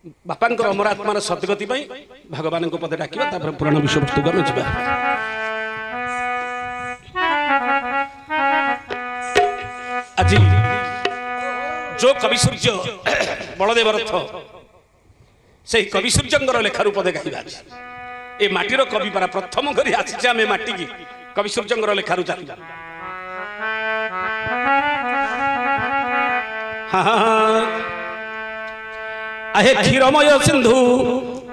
बापांकर अमर आत्मार सद्गति भगवान को पदे डाकिबा तापर पुराण विषय वस्तु को जीवा। आज जो कवि सूर्य बलदेव रथ से कवि सूर्यंकर लेखारू पदे गाइबा। ए माटीर कवि पारा प्रथम करी आसी आमे माटी की कवि सूर्यंकर लेखारू चाहिए। आहे क्षीरमय सिंधु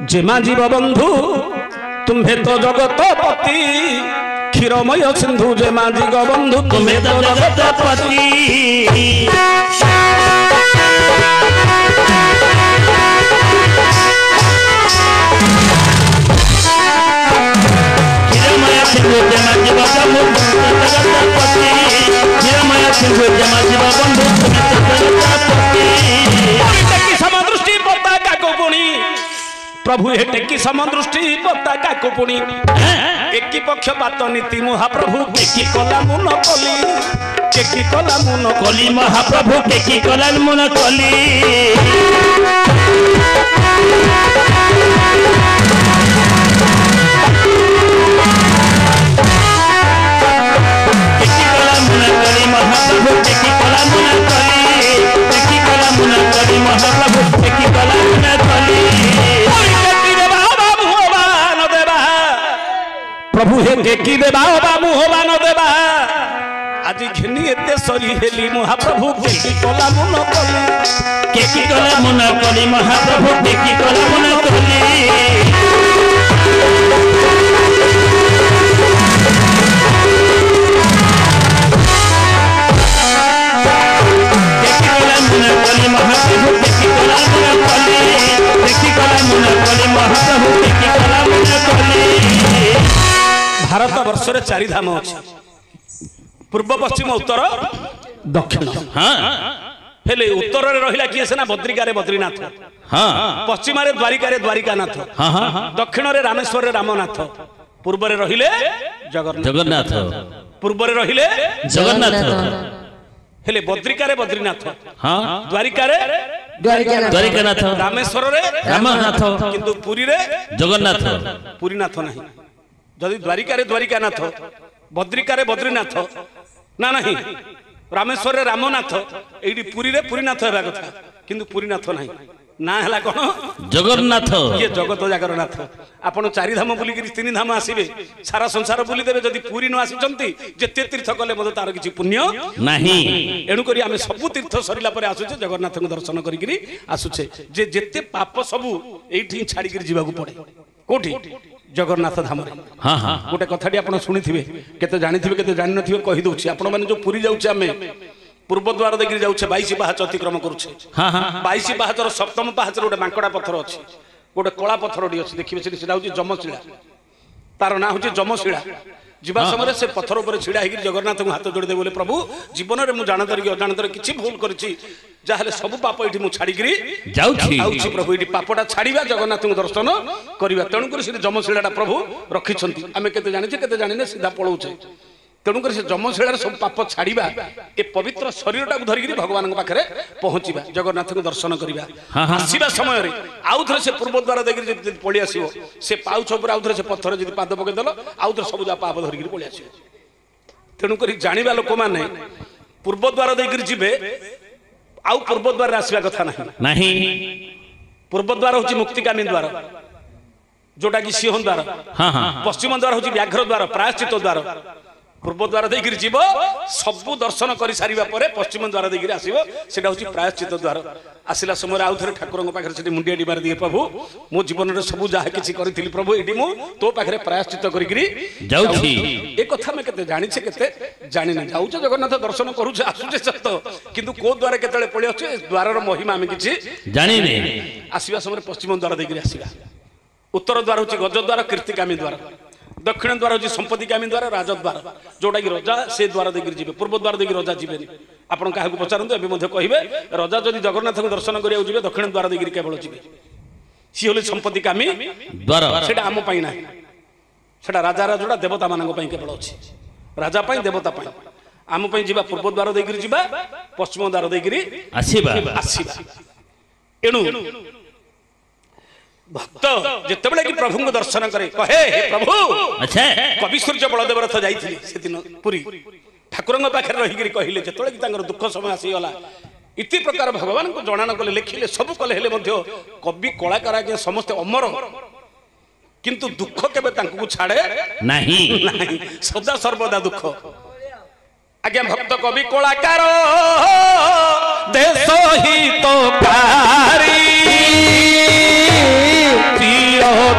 जेमा जीव बंधु तुम्हें तो जगत पति। क्षीरमय सिंधु जेमा जीव बंधु तुम्हें तो जगत पति। क्षीरमय सिंधु जेमा जीव बंधु जगत पति। क्षीरमय सिंधु जेमा जीव बंधु तुम्हें तो जगत पति। प्रभु हे टेकी समदृष्टि पताका को पुणी एकी पक्षपात नीति महाप्रभु टेकी कला मुन कली। टेकी कला मुन कली महाप्रभु टेकी कला मुन कली। टेकी कला मुन कली महाप्रभु टेकी कला मुन कली। टेकी कला मुन कली महाप्रभु टेकी कला मुन कली। प्रभु हे टेकी देवा मुहबा न देवा आज घिनी एते सरी हेली महाप्रभु टेकी कला मुन कली। टेकी कला मुन कली महाप्रभु टेकी कला मुन कली। टेकी कला मुन कली महाप्रभु टेकी कला मुन कली। टेकी कला मुन कली महाप्रभु टेकी कला मुन कली। भारत वर्ष रे चारि धाम अछि पूर्व पश्चिम उत्तर दक्षिण। हां हेले उत्तर रे रहिला किए सेना बद्रिका रे बद्रीनाथ। हां पश्चिम रे द्वारिका रे द्वारिकानाथ। हां हां दक्षिण रे रामेश्वर रे रामनाथ। पूर्व रे रहिले जगन्नाथ। पूर्व रे रहिले जगन्नाथ हेले बद्रिका रे बद्रीनाथ। हां द्वारिका रे द्वारिकानाथ। रामेश्वर रे रामनाथ किंतु पुरी रे जगन्नाथ। पुरीनाथ नहीं। जदि द्वारिका रे द्वारिकानाथ बद्रिका रे बद्रीनाथ ना नहीं रामेश्वर रे रामनाथ एडी पुरी रे पुरीनाथ हेबा कथा किंतु पुरीनाथ नहीं ना हला कोन जगन्नाथ। ये जगत जागरनाथ। आपण चारि धाम बुली कि तीन धाम आसीबे सारा संसार बुली देबे जदि पुरी न आसीचंती जेते तीर्थ कले मते तार किछि पुण्य नहीं। एणु करी आमे सब तीर्थ सरिला परे आसुचे जगन्नाथ को दर्शन करी कि आसुचे जे जेते पाप सब एठी छाडी कि जीवा को पड़े कोठी जगन्नाथ धाम। हाँ हाँ गोटे कथाटी आप शुणी थे केते जानी थे केते जानि नथिबे कहि दउछि। आपण माने जो पुरी जाउछे आमे पूर्व द्वार देखि जाउछे 22 पाहाच अतिक्रम करूछे। हां हां 22 पाहाचर सप्तम पाहाच रे गोटे मांकड़ा पत्थर अछि गोटे कला पत्थरडी अछि देखिबे सेटा होछि जमशिला। तार ना होछि जमशिला। जीवा समय से पत्थर ऊपर छिड़ा होकर जगन्नाथ को हाथ जोड़ी दे बोले प्रभु जीवन में जानतर कि अजाणतर किसी भूल करी जहाँ सब पाप ये मुझे छाड़ी जाऊँगी प्रभु ये पापटा छाड़ा जगन्नाथ को दर्शन करवा। तेणुक जमशिला प्रभु रखिंट आम के जाने के जाने सीधा पलाऊे। तेणुक जमशिलार सब पाप छाड़ा ए पवित्र शरीर टाक धरिकी भगवान पाखे पहुँचा जगन्नाथ को दर्शन करवा। आसवा समय आउ थे से पूर्व द्वार देखिए पलि आस से पाउछ आउ थे से पत्थर जी पाद पकईदेल आउ थे सब पाप धरिकी पलि आस। तेणुक जाना लोक मैंने पूर्व द्वार देखिए जीवे आउ पूर्व द्वार आसवा कथा नहीं। पूर्व द्वार हूँ मुक्तिकामी द्वार जोटा कि सिंह द्वार। पश्चिम द्वार हूँ व्याघ्र द्वार प्रायश्चित द्वार। पूर्व द्वार देखिए जीव सबू दर्शन कर सारा पर पश्चिम द्वार देखिए आसो से प्रायश्चित द्वार। आसला समय आउ थे ठाकुर पाखे मुंडिया मार दिए प्रभु मो जीवन में सब जहाँ किसी करी प्रभु ये तो पाखे प्रायश्चित करी कथा मैं के जानी जानी जाऊे जगन्नाथ दर्शन करुचे आसुचे सत किंतु को द्वार के पलि आस द्वार महिमा आम कि जानी आसवा समय पश्चिम द्वार देखिए आसवा। उत्तर द्वार हूँ गजद्वार कीर्तिकामी द्वार। दक्षिण द्वार हूँ संपत्तिकामी द्वार राजद्वार जोटा कि रजा से द्वार देखिए जी। पूर्व द्वार देखिए रजा जीवे आप क्या पचारतु एवं कहे रजा जदि जगन्नाथ को दर्शन करा जी दक्षिण द्वार देखिए केवल जी सी हूँ संपत्तिकामी द्वार से आम ना से राजा राजा देवता मान केवल अच्छी राजा देवता आम जा पूर्व द्वार देखिए जा पश्चिम द्वार देखिए आसवा। एणु भक्त जितेबले कि प्रभु को दर्शन करे कहे हे प्रभु अच्छा कवि सूर्य बलदेव रथ जाइथिले से दिन पुरी ठाकुर पाखे रही कहले जिते कि दुख समय आसीगला इति प्रकार भगवान को जनाण कले लिखिले सब कले हेले मध्य कवि कलाकार आज्ञा समस्त अमर किंतु दुख केबे तांको छाड़े नहीं सदा सर्वदा दुख आज्ञा भक्त कवि कलाकार देश हितकारी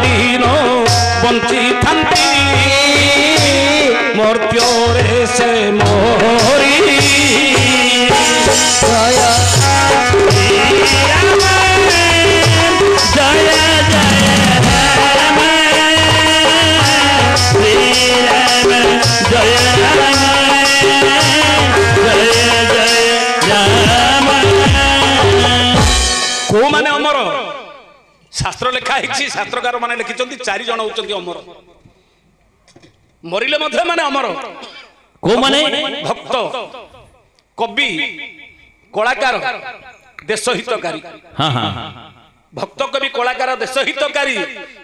दिन बंची थांती मर्त्योरे से मोरी जय को माने अमर शास्त्र लिखा है शास्त्रकार माने लिखिं 4 जन होचंती अमर मरिले मध्य माने अमर को माने भक्त कवि कलाकार देश हितकारी हाँ हाँ भक्त कवि कलाकार देश हितकारी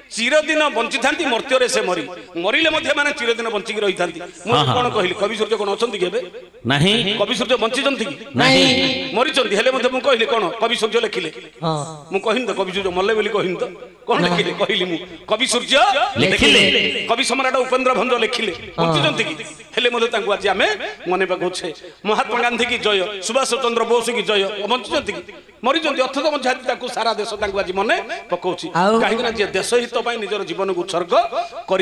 चिरदिन बंची था मर्त्य से मरी मरिले माने चिरदिन बंचिक रही था कौन कहली कवि सूर्य कौन अच्छा कि नहीं कवि सूर्य बंची नहीं मरी कहली कौन कवि सूर्य लिखिले मु कहनी तो कवि सूर्य मल्ले बोली कहनी तो कौन लिखिले कहली मु कवि सूर्य लिखिले कवि सम्राट उपेन्द्र भंज लिखिले बंची कि हेले आज आम मन पकाउे महात्मा गांधी की जय सुभाष चंद्र बोस की जय बंची कि मरी अथच मध्य सारा देश आज मन पकाउछि कहीं देश हित निजर जीवन को उत्सर्ग कर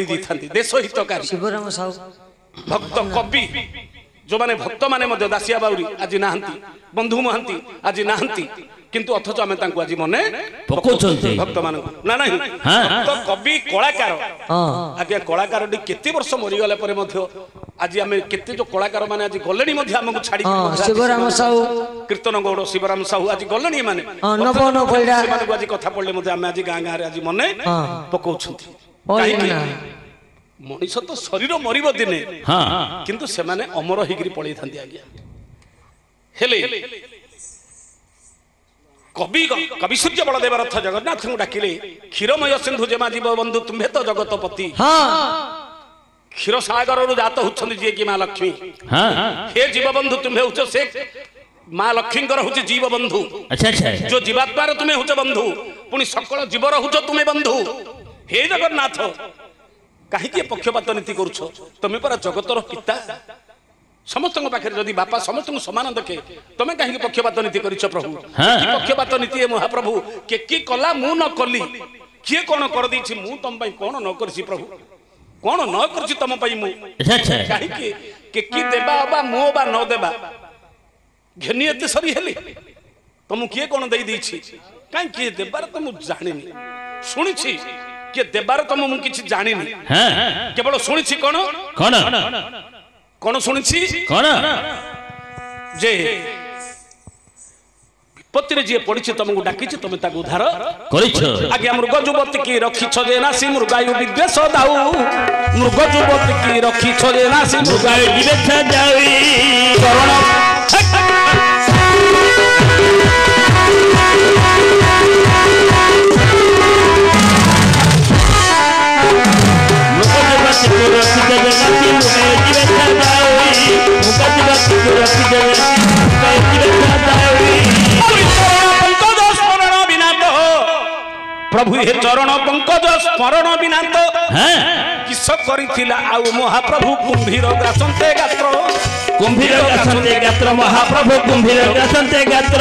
देश हितकारी भक्त कवि जो माने भक्त माने मध्य दासिया बाउरी आज नहांती बंधु महांती आज नहांती किंतु अथच आमे तांको आज मने पकोचंती भक्त मान ना नहीं भक्त कवि कलाकार आज्ञा कलाकार केते वर्ष मरी गले परे मध्य आज आमे केते जो कलाकार माने आज गलेनी मध्य हमको छाड़ी शिवराम साहू कीर्तन गौड़ शिवराम साहू आज गलेनी माने नबन पैडा माने आज कथा पड़ले मध्य आमे आज गां गां रे आज मने पकोचंती मनीष तो शरीर मरिब दिने किंतु से माने अमर होगिरी पळै थांती आज्ञा हेले कवि कवि सूर्य बलदेव रथ जगन्नाथ को डाकिले क्षीरमय सिंधु जेमा जीव बंधु तुम्हे तो जगतपति क्षीर सागर रु जात होछन जे कि मां लक्ष्मी हे जीव बंधु तुम्हे होछ से मां लक्ष्मी कर होछ जीव बंधु अच्छा अच्छा जो जीवात्मा रे तुम्हे होछ बंधु पुनी सकल जीवर होछ तुम्हे बंधु हे जगन्नाथ काहे के पक्षपात नीति करूछ तमे पर जगतर पिता समस्त पाखे जदि बापा समस्त समान देखे तमे कहीं पक्षपात नीति करिछ प्रभु पक्षपात नीति है महाप्रभु के की कला मु न कली किए कौन कर दी मु तुम कौन न करछि प्रभु कौन न करछि तुम मु कहीं के की देबा बा मो बा न देबा घेनी एते सरी हेली तुम किए कौन दे दी कहीं किए देबार तो मु जानिनी सुनिछि के देबार तुम मु किछि जानिनी केवल सुनिछि कौन कौन कौन सुनिछि कौन जे विपत्ति रे जे पड़िछि तुमको डाकिछि तुम ताको उद्धार करिछ आगे मृग युवती की रखिछ जे नासी मृगायु विद्वेष दाऊ मृग युवती की रखिछ जे नासी मृगायु विद्वेष दाऊ करण प्रभु हे चरण पंकज स्मरण बिना तो किस करिथिला आउ महाप्रभु कुंभीर ग्रासन्ते गात्र कुंभीर ग्रासन्ते गात्र महाप्रभु कुंभीर ग्रासन्ते गात्र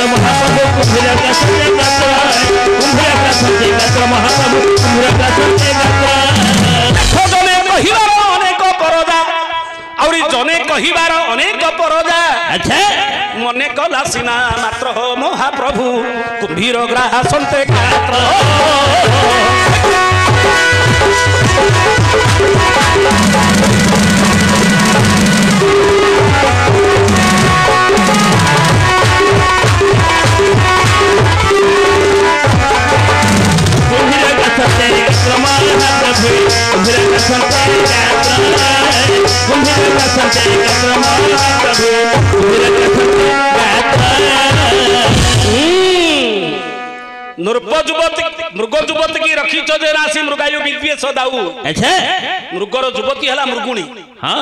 महाप्रभु कुंभीर ग्रासन्ते गात्र कुंभीर ग्रासन्ते गात्र महाप्रभु कुंभीर ग्रासन्ते गात्र जने कहिबार अनेक परदा औरी जने कहिबार अनेक परदा अच्छा मने कला सिना मात्र हो महाप्रभु कुंभीर ग्रासन्ते गात्र कुंभीर ग्रासन्ते गात्र ଆସନ୍ତେ ଏକତ୍ର ମହାପ୍ରଭୁ କୁମ୍ଭୀର ଆସନ୍ତେ ଗାତ୍ର ନୃପ ଯୁବତୀ ମୃଗ ଯୁବତୀ କି ରଖିଛ ଯେ ରାଶି ମୃଗାୟୁ ବିଦ୍ବେଷ ଦାଉ। ଆଚ୍ଛା ମୃଗର ଯୁବତୀ ହେଲା ମୃଗୁଣୀ। ହଁ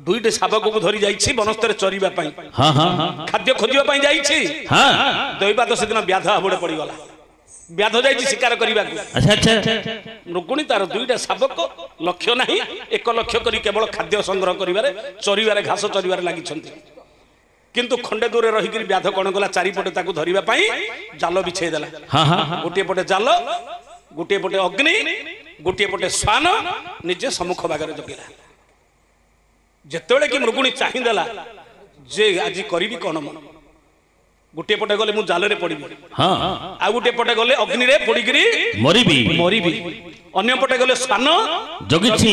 ଦୁଇଟି ଶାବକକୁ ଧରି ଯାଇଛି ବନସ୍ତରେ ଚରିବା ପାଇଁ, ହଁ ହଁ ଖାଦ୍ୟ ଖୋଜିବା ପାଇଁ ଯାଇଛି। ହଁ ଦୈବାତ ସେଦିନ ବ୍ୟାଧ ହାବୁଡେ ପଡିଗଲା। ବ୍ୟାଧ ଯାଇଛି ଶିକାର କରିବାକୁ। ଆଚ୍ଛା ଆଚ୍ଛା ମୃଗୁଣୀ ତାର ଦୁଇଟା ଶାବକ, ଲକ୍ଷ୍ୟ ନାହିଁ, ଏକ ଲକ୍ଷ୍ୟ କରି କେବଳ ଖାଦ୍ୟ ସଂଗ୍ରହ କରିବାରେ, ଚରିବାରେ, ଘାସ ଚରିବାରେ ଲାଗିଛନ୍ତି। କିନ୍ତୁ ଖଣ୍ଡେ ଦୂରରେ ରହିକି ବ୍ୟାଧ କଣ କଲା, ଚାରିପଟେ ତାକୁ ଧରିବା ପାଇଁ ଜାଲ ବିଛେଇ ଦେଲା। ହଁ ହଁ ଗୋଟିଏ ପଟେ ଜାଲ, ଗୋଟିଏ ପଟେ ଅଗ୍ନି, ଗୋଟିଏ ପଟେ ଶ୍ୱାନ, ନିଜେ ସମ୍ମୁଖ ଭାଗରେ ଜଗିଲା। ଯେତେବେଳେ କି ମୃଗୁଣୀ ଚାହିଁଦେଲା ଯେ ଆଜି କରିବି କଣ, ଗୋଟିଏ ପଟେ ଗଲେ ମୁଁ ଜାଲରେ ପଡିବି, ହଁ ଆଉ ଗୋଟିଏ ପଟେ ଗଲେ ଅଗ୍ନିରେ ପୋଡିକିରି ମରିବି ମରିବି, ଅନ୍ୟ ପଟେ ଗଲେ ଶ୍ୱାନ ଜଗିଛି।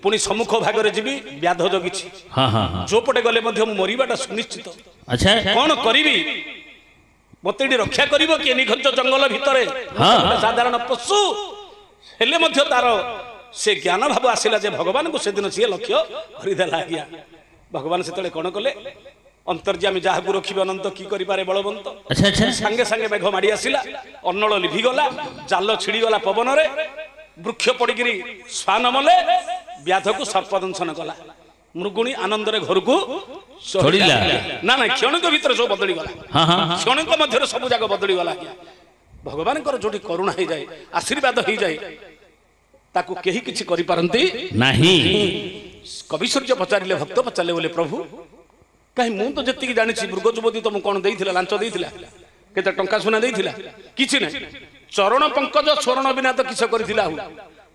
ପୁଣି ସମ୍ମୁଖ ଭାଗରେ ଯିବି, ବ୍ୟାଧ ଜଗିଛି। ହଁ ହଁ ଯୋଉ ପଟେ ଗଲେ ମଧ୍ୟ ମୁଁ ମରିବାଟା ସୁନିଶ୍ଚିତ। ଆଚ୍ଛା କଣ କରିବି, ମତେ ଏଠି ରକ୍ଷା କରିବ କିଏ? ନିଘଞ୍ଚ ଜଙ୍ଗଲ ଭିତରେ ସାଧାରଣ ପଶୁ ହେଲେ ମଧ୍ୟ ତାର ସେ ଜ୍ଞାନ ଭାବ ଆସିଲା ଯେ ଭଗବାନଙ୍କୁ ସେଦିନ ସିଏ ଲକ୍ଷ୍ୟ କରିଦେଲା। ଆଜ୍ଞା ଭଗବାନ ସେତେବେଳେ କଣ କଲେ, ଅନ୍ତର୍ଯାମୀ ଯାହାକୁ ରଖିବେ ଅନନ୍ତ କି କରିପାରେ ବଳବନ୍ତ। ଆଚ୍ଛା ଆଚ୍ଛା ସାଙ୍ଗେ ସାଙ୍ଗେ ମେଘ ମାଡି ଆସିଲା, ଅନ୍ନଳ ଲିଭିଗଲା, ଜାଲ ଛିଡିଗଲା ପବନରେ, ବୃକ୍ଷ ପଡିକିରି ଶ୍ୱାନ ମଲେ, ବ୍ୟାଧକୁ ସର୍ପ ଦଂଶନ କଲା। ମୃଗୁଣୀ ଆନନ୍ଦରେ ଘରକୁ ଚଳିଲା। ନା ନା କ୍ଷଣଙ୍କ ଭିତରେ ସବୁ ବଦଳିଗଲା। ହଁ ହଁ କ୍ଷଣଙ୍କ ମଧ୍ୟରେ ସବୁ ଯାକ ବଦଳିଗଲା। ଆଜ୍ଞା ଭଗବାନଙ୍କର ଯୋଉଠି କରୁଣା ହେଇଯାଏ, ଆଶୀର୍ବାଦ ହେଇଯାଏ, ତାକୁ କେହି କିଛି କରିପାରନ୍ତି ନାହିଁ। କବି ସୂର୍ଯ୍ୟ ପଚାରିଲେ, ଭକ୍ତ ପଚାରିଲେ, ବୋଲେ ପ୍ରଭୁ କାହିଁ ମୁଁ ତ ଯେତିକି ଜାଣିଛି ମୃଗ ଯୁବତୀ ତମକୁ କଣ ଦେଇଥିଲା, ଲାଞ୍ଚ ଦେଇଥିଲା, କେତେ ଟଙ୍କା ସୁନା ଦେଇଥିଲା? କିଛି ନାହିଁ। ଚରଣ ପଙ୍କଜ ସ୍ମରଣ ବିନା ତ କିସ କରିଥିଲା? ଆଉ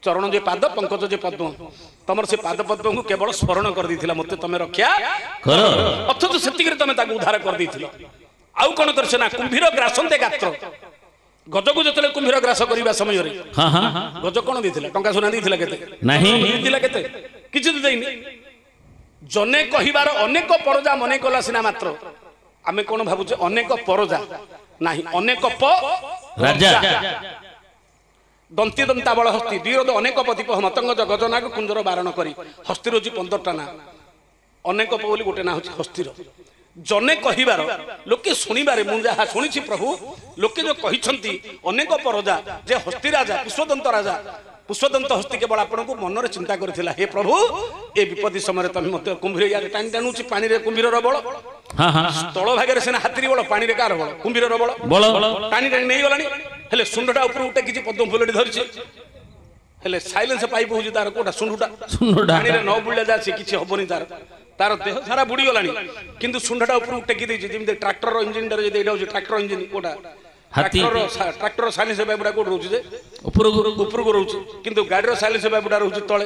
ଚରଣ ଯେ ପାଦ, ପଙ୍କଜ ଯେ ପଦ୍ମ, ତମର ସେ ପାଦ ପଦ୍ମକୁ କେବଳ ସ୍ମରଣ କରିଦେଇଥିଲା, ମତେ ତମେ ରକ୍ଷା କର। ଅଥଚ ସେତିକିରେ ତମେ ତାକୁ ଉଦ୍ଧାର କରିଦେଇଥିଲ। ଆଉ କଣ କରିଛ ନା, କୁମ୍ଭୀର ଗ୍ରାସନ୍ତେ ଗାତ୍ର, ଗଜକୁ ଯେତେବେଳେ କୁମ୍ଭୀର ଗ୍ରାସ କରିବା ସମୟରେ ହଁ ହଁ ଗଜ କଣ ଦେଇଥିଲା? ଟଙ୍କା ସୁନା ଦେଇଥିଲା କେତେ? ନାହିଁ। ଦେଇଥିଲା କେତେ? କିଛି ତ ଦେଇନି। ଜନେ କହିବାର ଅନେକ ପରଜା ମନେ କଲା ସିନା ମାତ୍ର, ଆମେ କଣ ଭାବୁଛେ ଅନେକ ପରଜା, ନାହିଁ ଅନେକ ରାଜା। ଦନ୍ତି ଦନ୍ତା ବଳ ହସ୍ତି ଦୁଇରଦ ଅନେକ ପତି ପହ ମତଙ୍ଗଜ ଗଜନାଗ କୁଞ୍ଜର ବାରଣ କରି, ହସ୍ତିର ହଉଛି 15ଟା ନା, ଅନେକ ପ ବୋଲି ଗୋଟେ ନା ହଉଛି ହସ୍ତିର। ଜନେ କହିବାର, ଲୋକେ ଶୁଣିବାରେ, ମୁଁ ଯାହା ଶୁଣିଛି ପ୍ରଭୁ, ଲୋକେ ଯୋଉ କହିଛନ୍ତି ଅନେକ ପରଜା ଯେ ହସ୍ତି ରାଜା, ପୁଷ୍ପଦନ୍ତ ରାଜା, ପୁଷ୍ପଦନ୍ତ ହସ୍ତି କେବଳ ଆପଣଙ୍କୁ ମନରେ ଚିନ୍ତା କରିଥିଲା, ହେ ପ୍ରଭୁ ଏ ବିପତ୍ତି ସମୟରେ ତମେ ମତେ କୁମ୍ଭୀର ୟାରେ ଟାଣି ଟାଣୁଛି, ପାଣିରେ କୁମ୍ଭୀରର ବଳ, ସ୍ଥଳ ଭାଗରେ ସିନା ହାତୀର ବଳ, ପାଣିରେ କାହାର ବଳ? କୁମ୍ଭୀରର ବଳ। ଟାଣି ଟାଣି ନେଇଗଲାଣି, ହେଲେ ଶୁଣ୍ଡଟା ଉପରୁ ଉଠେ କିଛି ପଦ୍ମ ଫୁଲଟି ଧରିଛି, ହେଲେ ସାଇଲେନ୍ସ ପାଇପ ହଉଛି ତାର କୋଉଟା? ଶୁଣ୍ଡଟା। ପାଣିରେ ନ ବୁଲିଲେ ଯା ସେ କିଛି ହବନି, ତାର ତାର ଦେହ ସାରା ବୁଡିଗଲାଣି, କିନ୍ତୁ ଶୁଣ୍ଡଟା ଉପରୁ ଟେକି ଦେଇଛି, ଯେମିତି ଟ୍ରାକ୍ଟର ଇଞ୍ଜିନଟାରେ ଯଦି ଏଇଟା ହଉଛି ଟ୍ରାକ୍ଟର ଇଞ୍ଜିନ, କୋଉଟା? ଟ୍ରାକ୍ଟର ସାଇଲେନ୍ସ ପାଇପଟା କୋଉଠି ରହୁଛି ଯେ? ଉପରକୁ ରହୁଛି, କିନ୍ତୁ ଗାଡିର ସାଇଲେନ୍ସ ପାଇପଟା ରହୁଛି ତଳେ।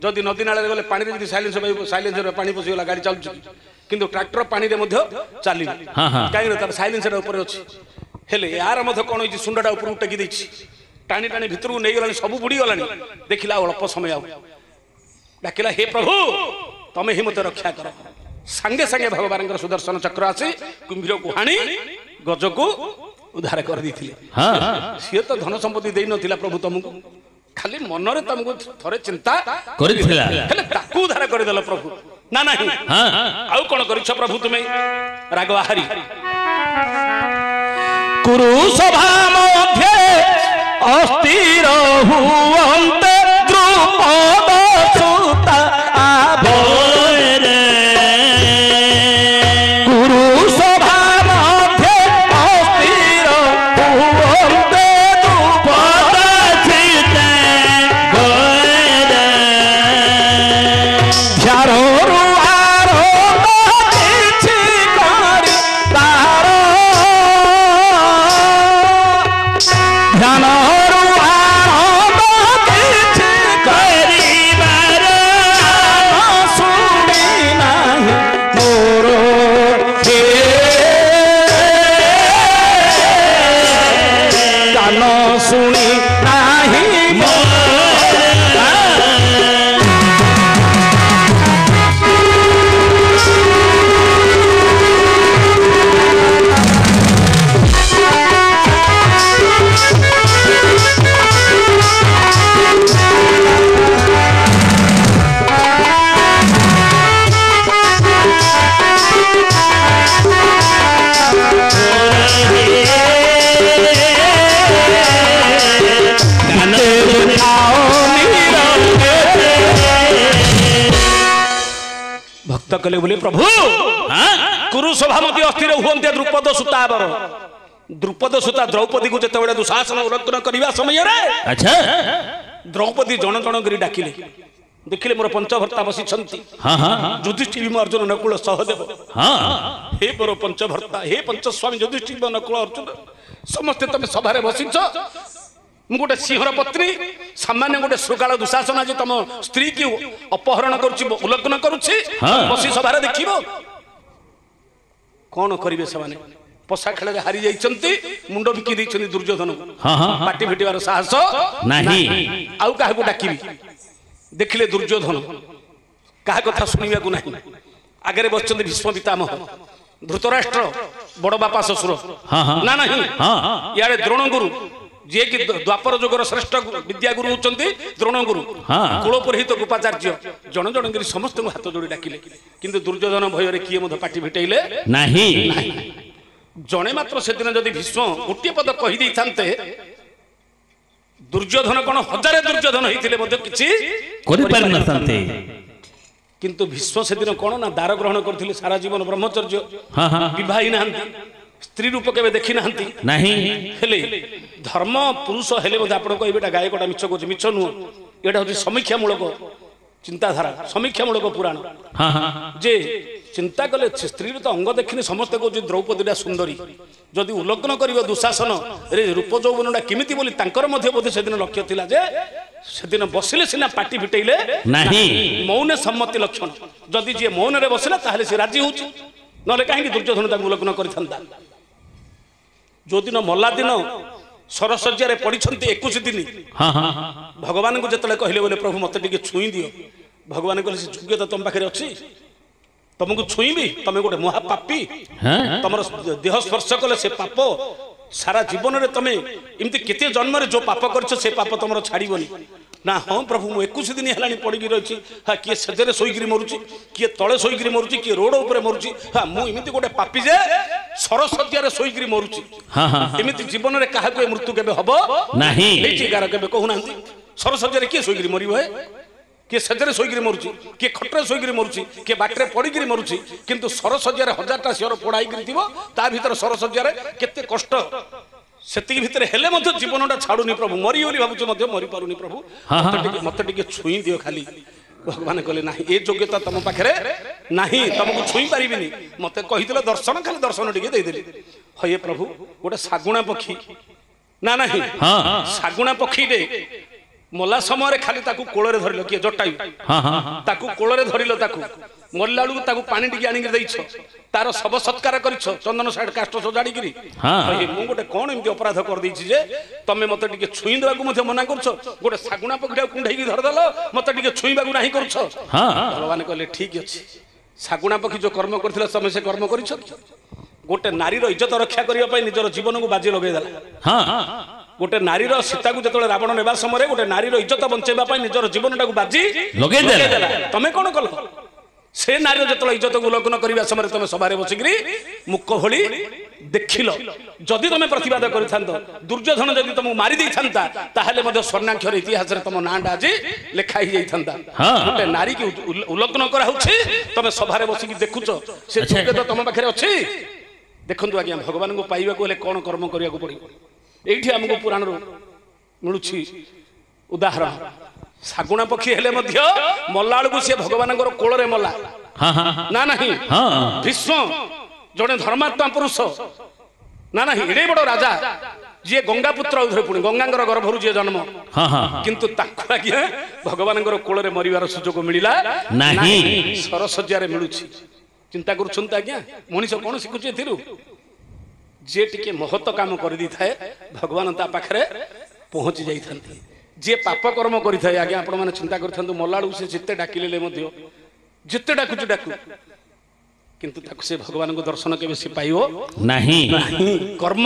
ଯଦି ନଦୀ ନାଳରେ ଗଲେ ପାଣିରେ ଯଦି ସାଇଲେନ୍ସରେ ପାଣି ପଶିଗଲା, ଗାଡି ଚାଲୁଛି, କିନ୍ତୁ ଟ୍ରାକ୍ଟର ପାଣିରେ ମଧ୍ୟ ଚାଲିବ, କାହିଁକି ତାର ସାଇଲେନ୍ସର ଉପରେ ଅଛି। ହେଲେ ୟାର ମଧ୍ୟ କଣ ହେଇଛି, ଶୁଣ୍ଡଟା ଉପରକୁ ଟେକି ଦେଇଛି, ଟାଣି ଟାଣି ଭିତରକୁ ନେଇଗଲାଣି, ସବୁ ବୁଡିଗଲାଣି। ଦେଖିଲା ଅଳ୍ପ ସମୟ, ଆଉ ଡାକିଲା, ହେ ପ୍ରଭୁ ତମେ ହିଁ ମତେ ରକ୍ଷା କର। ସାଙ୍ଗେ ସାଙ୍ଗେ ଭଗବାନଙ୍କର ସୁଦର୍ଶନ ଚକ୍ର ଆସି କୁମ୍ଭୀରକୁ ହାଣି ଗଜକୁ ଉଦ୍ଧାର କରିଦେଇଥିଲେ। ସିଏ ତ ଧନ ସମ୍ପତ୍ତି ଦେଇନଥିଲା ପ୍ରଭୁ ତମକୁ, ଖାଲି ମନରେ ତମକୁ ଥରେ ଚିନ୍ତା କରିଥିଲା, ହେଲେ ତାକୁ ଉଦ୍ଧାର କରିଦେଲ ପ୍ରଭୁ। ନା ନାହିଁ, ଆଉ କଣ କରିଛ ପ୍ରଭୁ ତୁମେ? ରାଗ ଆହାରି କୁରୁ ସଭା ମଧ୍ୟରେ ଅସ୍ଥିର ହୁଅନ୍ତେ ଦ୍ରୁପଦ ସୁତା ଆବୋରେ। କୁରୁ ସଭା ମଧ୍ୟରେ ଅସ୍ଥିର ହୁଅନ୍ତେ ଦ୍ରୁପଦ ସୁତା ଗୋରେ। ଝାରରୁ ଆରମ୍ଭ କିଛି କରି ତାର ଧ୍ୟାନରୁ ଆରମ୍ଭ କିଛି କରି ତ କହିଲେ ବୋଲି ପ୍ରଭୁ କୁରୁ ସଭା ମଧ୍ୟ ଅସ୍ଥିର ହୁଅନ୍ତେ ଦ୍ରୁପଦ ସୁତାବର ଦ୍ରୁପଦ ସୁତା ଦ୍ରୌପଦୀକୁ ଯେତେବେଳେ ଦୁଃଶାସନ ଉଲ୍ଲଂଘନ କରିବା ସମୟରେ ଆଚ୍ଛା ଦ୍ରୌପଦୀ ଜଣ ଜଣ କରି ଡାକିଲେ ଦେଖିଲେ ମୋର ପଞ୍ଚଭର୍ତ୍ତା ବସିଛନ୍ତି ଯୁଧିଷ୍ଠିର ଅର୍ଜୁନ ନକୁଳ ସହଦେବ ହେ ମୋର ପଞ୍ଚଭର୍ତ୍ତା ହେ ପଞ୍ଚସ୍ୱାମୀ ଯୁଧିଷ୍ଠିର ନକୁଳ ଅର୍ଜୁନ ସମସ୍ତେ ତମେ ସଭାରେ ବସିଛ ମୁଁ ଗୋଟେ ସିଂହର ପତ୍ନୀ ସାମାନ୍ୟ ଗୋଟେ ଶୃଗାଳ ଦୁଃଶାସନ ଆଜି ତମ ସ୍ତ୍ରୀ କି ଅପହରଣ କରୁଛି ଉଲ୍ଲଂଘନ କରୁଛି ବସି ସଭାରେ ଦେଖିବ କଣ କରିବେ ସେମାନେ ପଶା ଖେଳରେ ହାରି ଯାଇଛନ୍ତି ମୁଣ୍ଡ ବିକି ଦେଇଛନ୍ତି ଦୁର୍ଯ୍ୟୋଧନ ପାଟି ଫିଟିବାର ସାହସ ନାହିଁ ଆଉ କାହାକୁ ଡାକିବି ଦେଖିଲେ ଦୁର୍ଯ୍ୟୋଧନ କାହା କଥା ଶୁଣିବାକୁ ନାହିଁ ଆଗରେ ବସିଛନ୍ତି ଭୀଷ୍ମ ପିତାମହ ଧୃତରାଷ୍ଟ୍ର ବଡ ବାପା ଶ୍ୱଶୁର ନା ନାହିଁ ଇଆଡେ ଦ୍ରୋଣଗୁରୁ ଯିଏ କି ଦ୍ୱାପର ଯୁଗର ଶ୍ରେଷ୍ଠ ବିଦ୍ୟାଗୁରୁ ହଉଛନ୍ତି ଦ୍ରୋଣଗୁରୁ କୁଳପୁରୋହିତ ଗୋପାଚାର୍ଯ୍ୟ ଜଣ ଜଣ କରି ସମସ୍ତଙ୍କୁ ହାତ ଯୋଡ଼ି ଡାକିଲେ କିନ୍ତୁ ଦୁର୍ଯ୍ୟୋଧନ ଭୟରେ କିଏ ମଧ୍ୟ ପାଟି ଫିଟେଇଲେ ନାହିଁ ଜଣେ ମାତ୍ର ସେଦିନ ଯଦି ଭୀଷ୍ମ ଗୋଟିଏ ପଦ କହିଦେଇଥାନ୍ତେ ଦୁର୍ଯ୍ୟୋଧନ କଣ ହଜାରେ ଦୁର୍ଯ୍ୟୋଧନ ହେଇଥିଲେ ମଧ୍ୟ କିଛି କରିପାରିନଥାନ୍ତେ କିନ୍ତୁ ଭୀଷ୍ମ ସେଦିନ କଣ ନା ଦାର ଗ୍ରହଣ କରିଥିଲେ ସାରା ଜୀବନ ବ୍ରହ୍ମଚର୍ଯ୍ୟ ବିବାହ ହେଇନାହାନ୍ତି ସ୍ତ୍ରୀ ରୂପ କେବେ ଦେଖି ନାହାନ୍ତି ନାହିଁ ହେଲେ ଧର୍ମ ପୁରୁଷ ହେଲେ ମଧ୍ୟ ଆପଣ କହିବେ ଏଟା ଗାୟକଟା ମିଛ କହୁଛି ମିଛ ନୁହଁ ଏଟା ହଉଛି ସମୀକ୍ଷା ମୂଳକ ଚିନ୍ତାଧାରା ସମୀକ୍ଷା ମୂଳକ ପୁରାଣ ଯେ ଚିନ୍ତା କଲେ ସ୍ତ୍ରୀର ତ ଅଙ୍ଗ ଦେଖିନି ସମସ୍ତେ କହୁଛି ଦ୍ରୌପଦୀଟା ସୁନ୍ଦରୀ ଯଦି ଉଲ୍ଲଂଘନ କରିବ ଦୁଃଶାସନ ରେ ରୂପ ଯୌବନଟା କେମିତି ବୋଲି ତାଙ୍କର ମଧ୍ୟ ବୋଧେ ସେଦିନ ଲକ୍ଷ୍ୟ ଥିଲା ଯେ ସେଦିନ ବସିଲେ ସିନା ପାଟି ଫିଟେଇଲେ ନାହିଁ ମୌନ ସମ୍ମତି ଲକ୍ଷଣ ଯଦି ଯିଏ ମୌନରେ ବସିଲା ତାହେଲେ ସେ ରାଜି ହଉଛି ନହେଲେ କାହିଁକି ଦୁର୍ଯ୍ୟୋଧନ ତାଙ୍କୁ ଉଲ୍ଲଂଘନ କରିଥାନ୍ତା ଯୋଉଦିନ ମଲା ଦିନ ସରଶଯ୍ୟାରେ ପଡ଼ିଛନ୍ତି 21 ଦିନ ଭଗବାନଙ୍କୁ ଯେତେବେଳେ କହିଲେ ବୋଲେ ପ୍ରଭୁ ମତେ ଟିକେ ଛୁଇଁ ଦିଅ ଭଗବାନ କହିଲେ ସେ ଯୋଗ୍ୟତା ତମ ପାଖରେ ଅଛି ତମକୁ ଛୁଇଁବି ତମେ ଗୋଟେ ମହାପାପୀ ତମର ଦେହ ସ୍ପର୍ଶ କଲେ ସେ ପାପ ସାରା ଜୀବନରେ ତମେ ଏମିତି କେତେ ଜନ୍ମରେ ଯୋଉ ପାପ କରିଛ ସେ ପାପ ତମର ଛାଡ଼ିବନି ନା ହଁ ପ୍ରଭୁ ମୁଁ 21 ଦିନ ହେଲାଣି ପଡ଼ିକି ରହିଛି କିଏ ସେଜରେ ଶୋଇକିରି ମରୁଛି କିଏ ତଳେ ଶୋଇକିରି ମରୁଛି କିଏ ରୋଡ ଉପରେ ମରୁଛି ମୁଁ ଏମିତି ଗୋଟେ ପାପୀ ଯେ ସରଶଯ୍ୟାରେ ଶୋଇକିରି ମରୁଛି ଏମିତି ଜୀବନରେ କାହାକୁ ଏ ମୃତ୍ୟୁ କେବେ ହବ ନାହିଁ ଗାର କେବେ କହୁନାହାନ୍ତି ସରଶଯ୍ୟାରେ କିଏ ଶୋଇକିରି ମରିବ କିଏ ସେଜରେ ଶୋଇକିରି ମରୁଛି କିଏ ଖଟରେ ଶୋଇକିରି ମରୁଛି କିଏ ବାଟରେ ପଡ଼ିକିରି ମରୁଛି କିନ୍ତୁ ସରଶଯ୍ୟାରେ 1000ଟା ଶିଅର ପୋଡ଼ା ହେଇକିରି ଥିବ ତା ଭିତରେ ସରଶଯ୍ୟାରେ କେତେ କଷ୍ଟ ସେତିକି ଭିତରେ ହେଲେ ମଧ୍ୟ ଜୀବନଟା ଛାଡୁନି ପ୍ରଭୁ ମରି ବୋଲି ଭାବୁଛି ମଧ୍ୟ ମରି ପାରୁନି ପ୍ରଭୁ ମତେ ଟିକେ ଛୁଇଁ ଦିଅ ଖାଲି ଭଗବାନ କହିଲେ ନାହିଁ ଏ ଯୋଗ୍ୟତା ତମ ପାଖରେ ନାହିଁ ତମକୁ ଛୁଇଁ ପାରିବିନି ମତେ କହିଥିଲେ ଦର୍ଶନ ଖାଲି ଦର୍ଶନ ଟିକେ ଦେଇଦେଲି ହଏ ପ୍ରଭୁ ଗୋଟେ ଶାଗୁଣା ପକ୍ଷୀ ନା ନାହିଁ ଶାଗୁଣା ପକ୍ଷୀରେ ମଲା ସମୟରେ ଖାଲି ତାକୁ କୋଳରେ ଧରିଲ କିଏ ଜଟାୟୁ ତାକୁ କୋଳରେ ଧରିଲ ତାକୁ ମରିଲା ବେଳକୁ ତାକୁ ପାଣି ଟିକେ ଆଣିକି ଦେଇଛ ତାର ଶବ ସତ୍କାର କରିଛ ଚନ୍ଦନ ସାଇଡ କାଷ୍ଟ ସଜାଡ଼ିକିରି ମୁଁ ଗୋଟେ କଣ ଏମିତି ଅପରାଧ କରିଦେଇଛି ଯେ ତମେ ମତେ ଟିକେ ଛୁଇଁ ଦେବାକୁ ମଧ୍ୟ ମନା କରୁଛ ଗୋଟେ ଶାଗୁଣା ପକ୍ଷୀଟାକୁ କୁଣ୍ଢେଇକି ଧରିଦେଲ ମତେ ଟିକେ ଛୁଇଁବାକୁ ନାହିଁ କରୁଛ ଭଗବାନ କହିଲେ ଠିକ ଅଛି ଶାଗୁଣା ପକ୍ଷୀ ଯୋଉ କର୍ମ କରିଥିଲା ତମେ ସେ କର୍ମ କରିଛ ଗୋଟେ ନାରୀର ଇଜ୍ଜତ ରକ୍ଷା କରିବା ପାଇଁ ନିଜର ଜୀବନକୁ ବାଜି ଲଗେଇଦେଲା ଗୋଟେ ନାରୀର ସୀତାକୁ ଯେତେବେଳେ ରାବଣ ନେବା ସମୟରେ ଗୋଟେ ନାରୀର ଇଜ୍ଜତ ବଞ୍ଚାଇବା ପାଇଁ ନିଜର ଜୀବନଟାକୁ ବାଜି ଲଗେଇଦେଲା ତମେ କଣ କଲ ସେ ନାରୀର ଯେତେବେଳେ ଇଜ୍ଜତକୁ ଉଲ୍ଲଂଘନ କରିବା ସମୟରେ ତମେ ସଭାରେ ବସିକିରି ମୁକ ଭଳି ଦେଖିଲ ଯଦି ତମେ ପ୍ରତିବାଦ କରିଥାନ୍ତ ଦୁର୍ଯ୍ୟୋଧନ ଯଦି ତମକୁ ମାରି ଦେଇଥାନ୍ତା ତାହେଲେ ମଧ୍ୟ ସ୍ୱର୍ଣ୍ଣାକ୍ଷର ଇତିହାସରେ ତମ ନାଁଟା ଆଜି ଲେଖା ହେଇଯାଇଥାନ୍ତା ଗୋଟେ ନାରୀକି ଉଲ୍ଲଂଘନ କରାହଉଛି ତମେ ସଭାରେ ବସିକି ଦେଖୁଛ ସେ ଯୋଗ୍ୟତା ତମ ପାଖରେ ଅଛି ଦେଖନ୍ତୁ ଆଜ୍ଞା ଭଗବାନଙ୍କୁ ପାଇବାକୁ ହେଲେ କଣ କର୍ମ କରିବାକୁ ପଡିବ ଏଇଠି ଆମକୁ ପୁରାଣରୁ ମିଳୁଛି ଉଦାହରଣ ଶାଗୁଣା ପକ୍ଷୀ ହେଲେ ମଧ୍ୟ ମଲା ବେଳକୁ ସିଏ ଭଗବାନଙ୍କର କୋଳରେ ମଲା ନା ନାହିଁ ଭୀଷ୍ମ ଜଣେ ଧର୍ମାତ୍ମା ପୁରୁଷ ନା ନାହିଁ ଏଡେ ବଡ ରାଜା ଯିଏ ଗଙ୍ଗା ପୁତ୍ର ଆଉଥରେ ପୁଣି ଗଙ୍ଗାଙ୍କର ଗର୍ଭରୁ ଯିଏ ଜନ୍ମ କିନ୍ତୁ ତାକୁ ଆଜ୍ଞା ଭଗବାନଙ୍କର କୋଳରେ ମରିବାର ସୁଯୋଗ ମିଳିଲା ନାହିଁ ସରଶଯ୍ୟାରେ ମିଳୁଛି ଚିନ୍ତା କରୁଛନ୍ତି ଆଜ୍ଞା ମଣିଷ କଣ ଶିଖୁଛି ଏଥିରୁ ଯିଏ ଟିକେ ମହତ କାମ କରିଦେଇଥାଏ ଭଗବାନ ତା ପାଖରେ ପହଞ୍ଚି ଯାଇଥାନ୍ତି ଯିଏ ପାପ କର୍ମ କରିଥାଏ ଆଜ୍ଞା ଆପଣ ମାନେ ଚିନ୍ତା କରିଥାନ୍ତୁ ମଲା ବେଳକୁ ସେ ଯେତେ ଡାକିଲେ ମଧ୍ୟ ଯେତେ ଡାକୁଛି ଡାକୁ କିନ୍ତୁ ତାକୁ ସେ ଭଗବାନଙ୍କୁ ଦର୍ଶନ କେବେ ସେ ପାଇବ ନାହିଁ କର୍ମ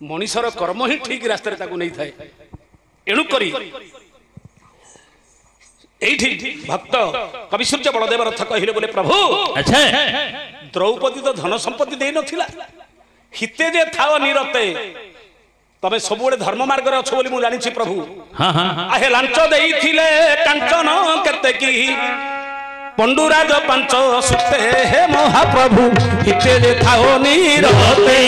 ମଣିଷର କର୍ମ ହିଁ ଠିକ ରାସ୍ତାରେ ତାକୁ ନେଇଥାଏ ଏଣୁକରି এইটি ভক্ত কবিসূর্য বলদেব রথ কহিলে বলে প্রভু আচ্ছা দ্রৌপদী তো ধন সম্পত্তি দেই নথিলা হিতে যে থাও নিরতে তবে সবুড়ে ধর্ম মার্গরে অছ বলি মু জানিছি প্রভু আহে লাঞ্চ দেইছিলে কাঞ্চন কেতে কি পণ্ডুরাজ পাঞ্চ সুতে হে মহাপ্রভু হিতে যে থাও নিরতে